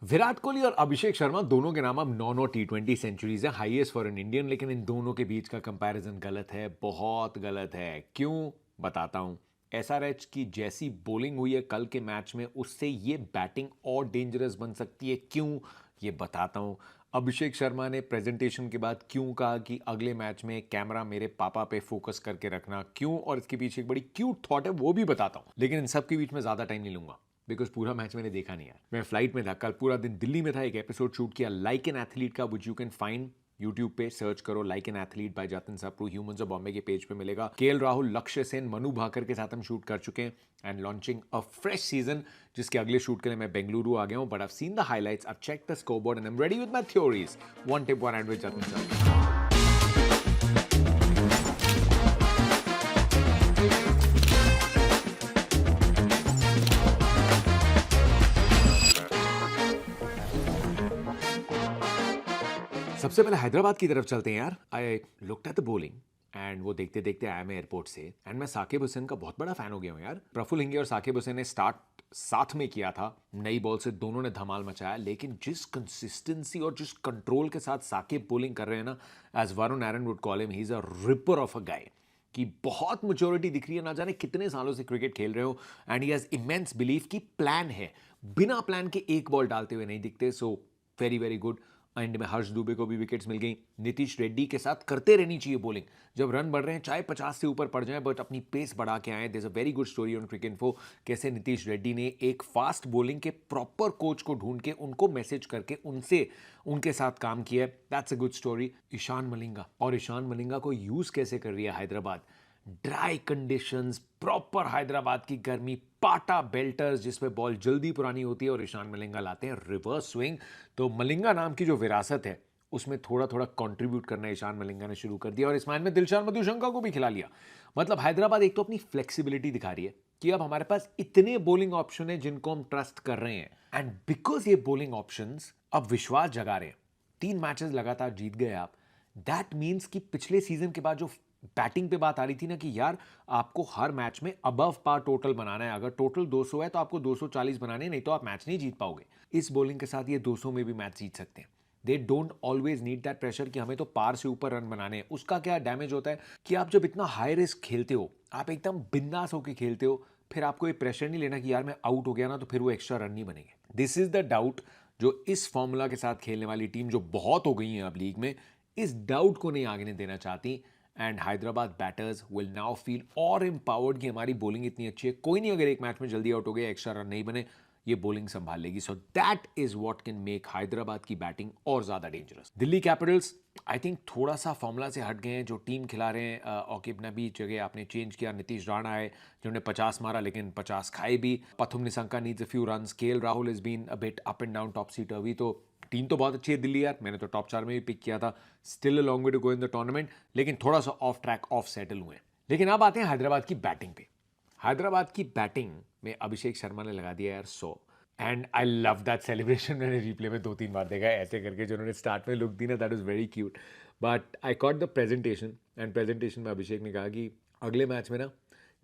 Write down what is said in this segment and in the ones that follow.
विराट कोहली और अभिषेक शर्मा दोनों के नाम अब 9 T20 सेंचुरीज है, हाईएस्ट फॉर एन इंडियन। लेकिन इन दोनों के बीच का कंपैरिजन गलत है, बहुत गलत है। क्यों? बताता हूं। एसआरएच की जैसी बॉलिंग हुई है कल के मैच में, उससे ये बैटिंग और डेंजरस बन सकती है। क्यों? ये बताता हूं। अभिषेक शर्मा ने प्रेजेंटेशन के बाद क्यों कहा कि अगले मैच में कैमरा मेरे पापा पे फोकस करके रखना, क्यों, और इसके पीछे एक बड़ी क्यूट थॉट है, वो भी बताता हूं। लेकिन इन सब के बीच में ज्यादा टाइम नहीं लूंगा, बिकॉज पूरा मैच मैंने देखा नहीं यार। मैं फ्लाइट में था, कल पूरा दिन दिल्ली में था, एक एपिसोड शूट किया लाइक एन एथलीट का, which you can find YouTube पे। सर्च करो like an athlete by Jatin Sapru, Humans of Bombay के पेज पे मिलेगा। केएल राहुल, लक्ष्य सेन, मनु भाकर के साथ हम शूट कर चुके हैं and launching a fresh season, जिसके अगले शूट के लिए मैं बेंगलुरु आ गया हूं। But I seen the highlights, I check the scoreboard and I am ready with my theories. One tip one and with Jatin Sapru. सबसे पहले हैदराबाद की तरफ चलते हैं यार। I looked at the bowling and वो देखते देखते आया मैं एयरपोर्ट से, एंड मैं साकिब हुसैन का बहुत बड़ा फैन हो गया हूँ यार। प्रफुल हिंगे और साकिब हुसैन ने स्टार्ट साथ में किया था, नई बॉल से दोनों ने धमाल मचाया। लेकिन जिस कंसिस्टेंसी और जिस कंट्रोल के साथ साकिब बॉलिंग कर रहे हैं ना, as Varun Aaron would call him, he is a ripper of a guy. कि बहुत मैच्योरिटी दिख रही है, ना जाने कितने सालों से क्रिकेट खेल रहे हो, and he has immense belief कि प्लान है, बिना प्लान के एक बॉल डालते हुए नहीं दिखते। So very very good. And में हर्ष दुबे को भी विकेट्स मिल गई। नीतीश रेड्डी के साथ करते रहनी चाहिए बॉलिंग, जब रन बढ़ रहे हैं चाहे 50 से ऊपर पड़ जाए, बट अपनी पेस बढ़ा के आए। There is a very good story on Cricinfo, कैसे नीतीश रेड्डी ने एक फास्ट बॉलिंग के प्रॉपर कोच को ढूंढ के उनको मैसेज करके उनसे उनके साथ काम किया। That's a good story. Eshan Malinga, और ईशान मलिंगा को यूज कैसे कर रही है Hyderabad. Dry conditions, proper Hyderabad की गर्मी, पाटा बेल्टर्स जिसमें बॉल जल्दी पुरानी होती है, और ईशान मलिंगा लाते हैं रिवर्स स्विंग। तो मलिंगा नाम की जो विरासत है, उसमें थोड़ा थोड़ा कंट्रीब्यूट करना ईशान मलिंगा ने शुरू कर दिया, और इस मैच में दिलशान मधुशंका को भी खिला लिया। मतलब हैदराबाद एक तो अपनी फ्लेक्सिबिलिटी दिखा रही है कि अब हमारे पास इतने बॉलिंग ऑप्शन है जिनको हम ट्रस्ट कर रहे हैं, एंड बिकॉज ये बॉलिंग ऑप्शंस अब विश्वास जगा रहे हैं। 3 मैचेस लगातार जीत गए आप। दैट मीन्स कि पिछले सीजन के बाद जो बैटिंग पे बात आ रही थी ना कि यार आपको हर मैच में अबव पार टोटल बनाना है, अगर टोटल 200 है तो आपको 240 बनाने, नहीं तो आप मैच नहीं जीत पाओगे। इस बॉलिंग के साथ ये 200 में भी मैच जीत सकते हैं। They don't always need that pressure कि हमें तो पार से ऊपर रन बनाने हैं। उसका क्या डैमेज होता है कि आप जब इतना हाई रिस्क खेलते हो, आप एकदम बिंदास होकर खेलते हो, फिर आपको ये प्रेशर नहीं लेना कि यार मैं आउट हो गया ना तो फिर वो एक्स्ट्रा रन नहीं बनेंगे। दिस इज द डाउट जो इस फॉर्मूला के साथ खेलने वाली टीम, जो बहुत हो गई है अब लीग में, इस डाउट को नहीं आगे नहीं देना चाहती। And Hyderabad batters will now feel और एम्पावर्ड कि हमारी बॉलिंग इतनी अच्छी है, कोई नहीं, अगर एक मैच में जल्दी आउट हो गया, एक्स्ट्रा रन नहीं बने, ये बॉलिंग संभाल लेगी। So that is what can make Hyderabad की बैटिंग और ज्यादा dangerous. Delhi Capitals I think थोड़ा सा फॉर्मूला से हट गए हैं। जो टीम खिला रहे हैं, औकिब ने भी जगह आपने चेंज किया। नीतीश राणा है जिन्होंने 50 मारा लेकिन 50 खाए भी। Pathum Nissanka needs a few runs. KL Rahul is been a bit up and down, topsy turvy. तो टीम तो बहुत अच्छी है दिल्ली यार, मैंने तो टॉप 4 में भी पिक किया था। Still a long way to go in the tournament, लेकिन थोड़ा सा ऑफ ट्रैक, ऑफ सेटल हुए। लेकिन अब आते हैं हैदराबाद की बैटिंग पे। हैदराबाद की बैटिंग में अभिषेक शर्मा ने लगा दिया यार 100, and I love that celebration. मैंने रिप्ले में 2-3 बार देखा है ऐसे करके, जो उन्होंने स्टार्ट में लुक दी ना, that is very cute. But I caught the presentation, and presentation में अभिषेक ने कहा कि अगले मैच में ना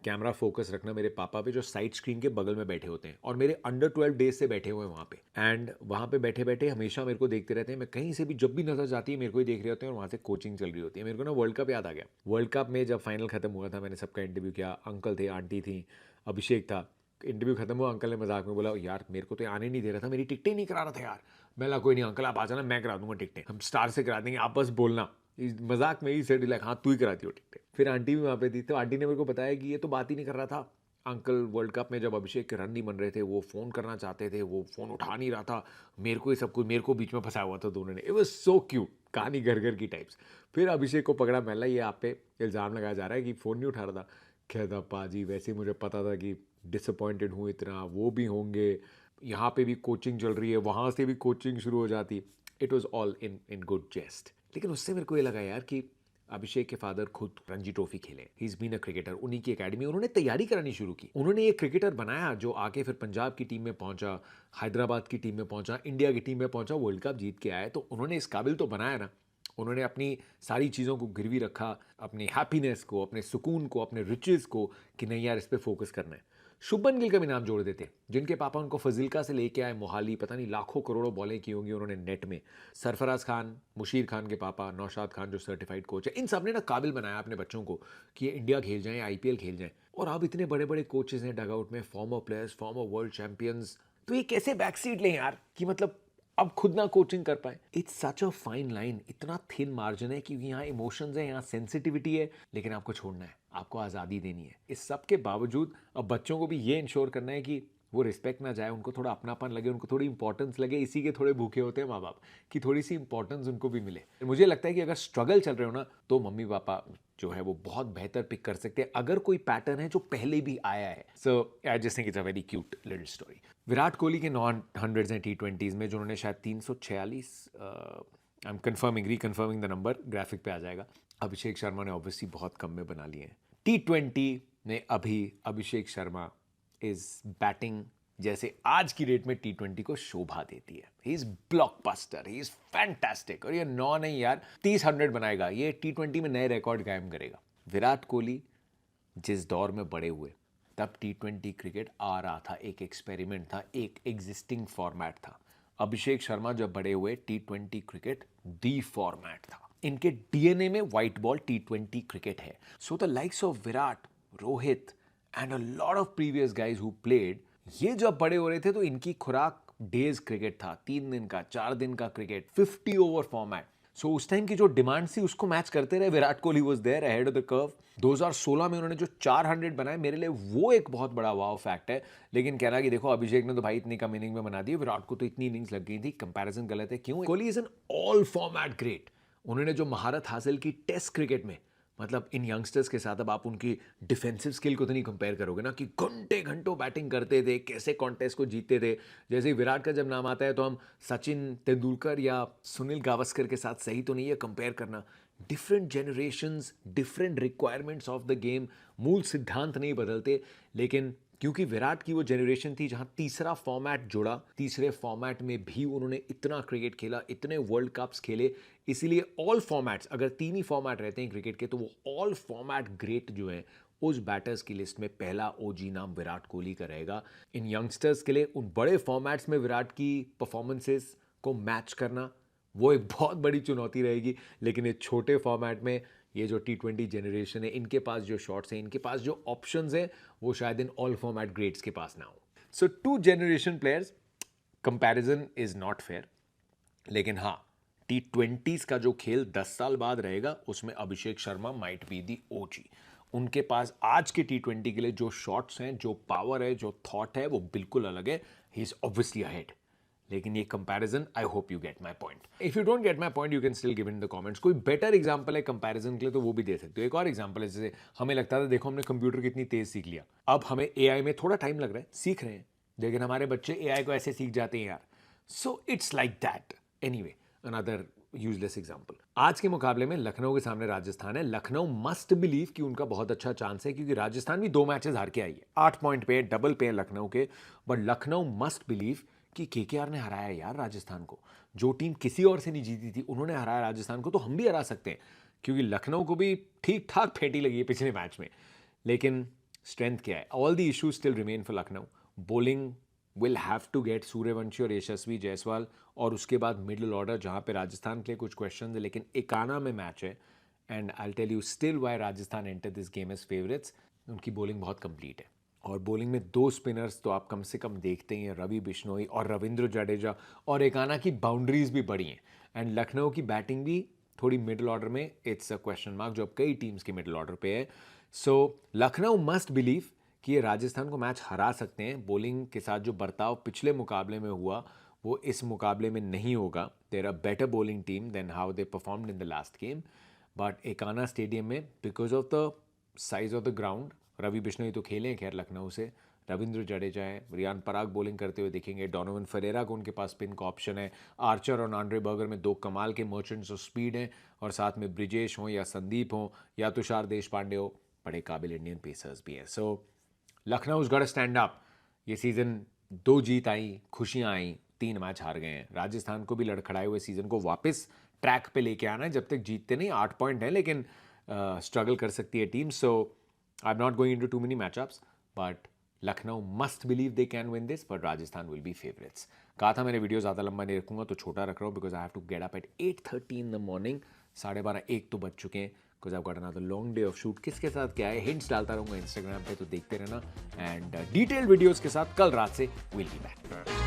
कैमरा फोकस रखना मेरे पापा पे, जो साइड स्क्रीन के बगल में बैठे होते हैं, और मेरे अंडर 12 डेज से बैठे हुए हैं वहाँ पे। एंड वहाँ पे बैठे बैठे हमेशा मेरे को देखते रहते हैं। मैं कहीं से भी जब भी नजर जाती है मेरे को ही देख रहे होते हैं, और वहाँ से कोचिंग चल रही होती है। मेरे को ना वर्ल्ड कप याद आ गया। वर्ल्ड कप में जब फाइनल खत्म हुआ था, मैंने सबका इंटरव्यू किया। अंकल थे, आंटी थी, अभिषेक था। इंटरव्यू खत्म हुआ, अंकल ने मजाक में बोला, यार मेरे को तो आने नहीं दे रहा था, मेरी टिकटें नहीं करा रहा था यार। मैं कोई नहीं अंकल, आप आ जाना, मैं करा दूंगा टिकटें, हम स्टार से करा देंगे, आप बस बोलना। मजाक में ही सेट लाइक, हाँ तू ही कराती हो टिकटें। फिर आंटी भी वहाँ पे थी, तो आंटी ने मेरे को बताया कि ये तो बात ही नहीं कर रहा था। अंकल वर्ल्ड कप में जब अभिषेक के रन नहीं बन रहे थे, वो फ़ोन करना चाहते थे, वो फ़ोन उठा नहीं रहा था। मेरे को ही सब कुछ, मेरे को बीच में फंसाया हुआ था दोनों ने। इट वाज सो क्यूट, कहानी घर घर की टाइप्स। फिर अभिषेक को पकड़ा महला, ये आप पे इल्ज़ाम लगाया जा रहा है कि फ़ोन नहीं उठा रहा था। कहता पाजी वैसे ही मुझे पता था कि डिसअपॉइंटेड हूँ इतना, वो भी होंगे, यहाँ पे भी कोचिंग चल रही है, वहाँ से भी कोचिंग शुरू हो जाती। It was all in in good jest. लेकिन उससे मेरे को ये लगा यार कि अभिषेक के फादर खुद रणजी ट्रॉफी खेले, he is been a cricketer, उन्हीं की एकेडमी, उन्होंने तैयारी करानी शुरू की। उन्होंने एक क्रिकेटर बनाया जो आके फिर पंजाब की टीम में पहुंचा, हैदराबाद की टीम में पहुंचा, इंडिया की टीम में पहुंचा, वर्ल्ड कप जीत के आया। तो उन्होंने इस काबिल तो बनाया ना। उन्होंने अपनी सारी चीज़ों को गिरवी रखा, अपनी हैप्पीनेस को, अपने सुकून को, अपने रिचेस को, कि नहीं यार इस पर फोकस करना है। शुभमन गिल का भी नाम जोड़ देते, जिनके पापा उनको फजीलका से लेके आए मोहाली, पता नहीं लाखों करोड़ों बॉलें की होंगी उन्होंने नेट में। सरफराज खान, मुशीर खान के पापा, नौशाद खान जो सर्टिफाइड कोच है, इन सब ने ना काबिल बनाया अपने बच्चों को कि ये इंडिया खेल जाएं, आईपीएल खेल जाएं। और अब इतने बड़े बड़े कोचेज हैं डगआउट में, farmer players, farmer world champions, तो ये कैसे बैक सीट लें यार कि मतलब अब खुद ना कोचिंग कर पाए। It's such a fine line, इतना थिन मार्जिन है क्योंकि यहाँ इमोशंस है, यहाँ सेंसिटिविटी है, लेकिन आपको छोड़ना है, आपको आज़ादी देनी है। इस सब के बावजूद अब बच्चों को भी ये इंश्योर करना है कि वो रिस्पेक्ट ना जाए, उनको थोड़ा अपनापन लगे, उनको थोड़ी इंपॉर्टेंस लगे। इसी के थोड़े भूखे होते हैं माँ बाप कि थोड़ी सी इंपॉर्टेंस उनको भी मिले। मुझे लगता है कि अगर स्ट्रगल चल रहे हो ना तो मम्मी पापा जो है वो बहुत बेहतर पिक कर सकते हैं अगर कोई पैटर्न है जो पहले भी आया है। So I just think it's a very cute little story. Virat Kohli के 900s हैं T20s में, जो उन्होंने शायद 346, I am confirming reconfirming the number, graphic पे आ जाएगा। अभिषेक शर्मा ने ऑब्वियसली बहुत कम में बना लिए हैं। T20 में अभी अभिषेक शर्मा इज बैटिंग जैसे आज की डेट में T20 को शोभा देती है। He is blockbuster, he is fantastic. और ये 9 नहीं यार, 30 100 बनाएगा, ये T20 में नए रिकॉर्ड कायम करेगा। विराट कोहली जिस दौर में बड़े हुए तब T20 क्रिकेट आ रहा था, एक एक्सपेरिमेंट था, एक एग्जिस्टिंग फॉर्मेट था। अभिषेक शर्मा जब बड़े हुए T20 क्रिकेट दी फॉर्मेट था। इनके डीएनए में व्हाइट बॉल T20 क्रिकेट है। So the likes of Virat, Rohit and a lot of previous guys who played, ये जब बड़े हो रहे थे तो इनकी खुराक डेज क्रिकेट था, 3 दिन का 4 दिन का क्रिकेट, 50 ओवर फॉर्मेट। सो उस टाइम की जो डिमांड थी उसको मैच करते रहे। Virat Kohli was there ahead of the curve. 2016 में उन्होंने जो 400 बनाए, मेरे लिए वो एक बहुत बड़ा वाव फैक्ट है। लेकिन कह रहा कि देखो अभिषेक ने तो भाई इतनी कम इनिंग में बना दी, विराट को तो इतनी इनिंग्स लग गई थी, कंपैरिजन गलत है। क्यों? Kohli is an all format great. उन्होंने जो महारत हासिल की टेस्ट क्रिकेट में, मतलब इन यंगस्टर्स के साथ अब आप उनकी डिफेंसिव स्किल को तो नहीं कंपेयर करोगे ना, कि घंटे घंटों बैटिंग करते थे, कैसे कॉन्टेस्ट को जीतते थे। जैसे विराट का जब नाम आता है तो हम सचिन तेंदुलकर या सुनील गावस्कर के साथ सही तो नहीं है कंपेयर करना। Different generations, different requirements of the game, मूल सिद्धांत नहीं बदलते। लेकिन क्योंकि विराट की वो जनरेशन थी जहां तीसरा फॉर्मेट जुड़ा, तीसरे फॉर्मेट में भी उन्होंने इतना क्रिकेट खेला, इतने वर्ल्ड कप्स खेले, इसीलिए ऑल फॉर्मेट्स, अगर 3 ही फॉर्मेट रहते हैं क्रिकेट के तो वो ऑल फॉर्मेट ग्रेट जो है उस बैटर्स की लिस्ट में पहला ओजी नाम विराट कोहली का रहेगा। इन यंगस्टर्स के लिए उन बड़े फॉर्मेट्स में विराट की परफॉर्मेंसेस को मैच करना वो एक बहुत बड़ी चुनौती रहेगी। लेकिन इस छोटे फॉर्मेट में ये जो T20 जनरेशन है, इनके पास जो शॉट्स हैं, इनके पास जो ऑप्शंस हैं, वो शायद इन ऑल फॉर्मेट ग्रेट्स के पास ना हो। सो 2 generation players, comparison is not fair. लेकिन हाँ, T20s का जो खेल 10 साल बाद रहेगा उसमें Abhishek Sharma might be the ओजी। उनके पास आज के T20 के लिए जो शॉट्स हैं, जो पावर है, जो थॉट है, वो बिल्कुल अलग है। He is obviously ahead. लेकिन ये comparison, I hope you get my point. If you don't get my point you can still give in the comments. कोई बेटर एग्जांपल है कंपैरिजन के लिए तो वो भी दे सकते हो। एक और एग्जांपल है, जैसे हमें लगता था देखो हमने कंप्यूटर कितनी तेज सीख लिया, अब हमें एआई में थोड़ा टाइम लग रहा है, सीख रहे हैं, लेकिन हमारे बच्चे एआई को ऐसे सीख जाते हैं यार। So it's like that. Anyway, another useless example. आज के मुकाबले में लखनऊ के सामने राजस्थान है। लखनऊ मस्ट बिलीव कि उनका बहुत अच्छा चांस है, क्योंकि राजस्थान भी 2 मैचेस हार के आई है, 8 पॉइंट पे, डबल पे है लखनऊ के। बट लखनऊ मस्ट बिलीव कि केकेआर ने हराया यार राजस्थान को। जो टीम किसी और से नहीं जीती थी उन्होंने हराया राजस्थान को, तो हम भी हरा सकते हैं, क्योंकि लखनऊ को भी ठीक ठाक फेंटी लगी है पिछले मैच में। लेकिन स्ट्रेंथ क्या है? All the issues still remain for Lucknow. Bowling will have to get Sooryavanshi और यशस्वी जायसवाल, और उसके बाद मिडिल ऑर्डर जहां पे राजस्थान के लिए कुछ क्वेश्चन है, लेकिन एकाना में मैच है। And I tell you still why Rajasthan enter this game as favourites. उनकी बॉलिंग बहुत कंप्लीट है, और बॉलिंग में 2 स्पिनर्स तो आप कम से कम देखते ही हैं, रवि बिश्नोई और रविंद्र जडेजा, और एकाना की बाउंड्रीज भी बड़ी हैं। एंड लखनऊ की बैटिंग भी थोड़ी मिडिल ऑर्डर में, इट्स अ क्वेश्चन मार्क, जो अब कई टीम्स के मिडिल ऑर्डर पे है। सो लखनऊ मस्ट बिलीव कि ये राजस्थान को मैच हरा सकते हैं। बॉलिंग के साथ जो बर्ताव पिछले मुकाबले में हुआ वो इस मुकाबले में नहीं होगा। There are better bowling team than how they performed in the last game. But Ekana stadium में because of the size of the ground, Ravi Bishnoi तो खेले हैं खैर लखनऊ से, रविंद्र जडेजा है, रियान पराग बॉलिंग करते हुए दिखेंगे, डोनोवन फरेरा को उनके पास स्पिन का ऑप्शन है, आर्चर और आंड्रे बर्गर में 2 कमाल के मर्चेंट्स ऑफ स्पीड हैं, और साथ में ब्रिजेश हो या संदीप हो या तुषार देशपांडे हो, बड़े काबिल इंडियन पेसर्स भी हैं। So Lucknow is got to stand up. ये सीजन 2 जीत आई, खुशियां आई, 3 मैच हार गए हैं। राजस्थान को भी लड़खड़ाए हुए सीजन को वापस ट्रैक पे लेके आना है। जब तक जीतते नहीं, 8 पॉइंट है, लेकिन स्ट्रगल कर सकती है team. So I am not going into two many matchups, but Lucknow must believe they can win this, but Rajasthan will be favourites. कहा था मैंने वीडियो ज़्यादा लंबा नहीं रखूंगा, तो छोटा रख रहा हूँ because I have to get up at 8:30 in the morning. 12:30-1 तो बज चुके हैं because I got another long day of shoot. किसके साथ क्या है हिंट्स डालता रहूँगा इंस्टाग्राम पे, तो देखते रहना। एंड डिटेल वीडियोज़ के साथ कल रात से विल बी बैक।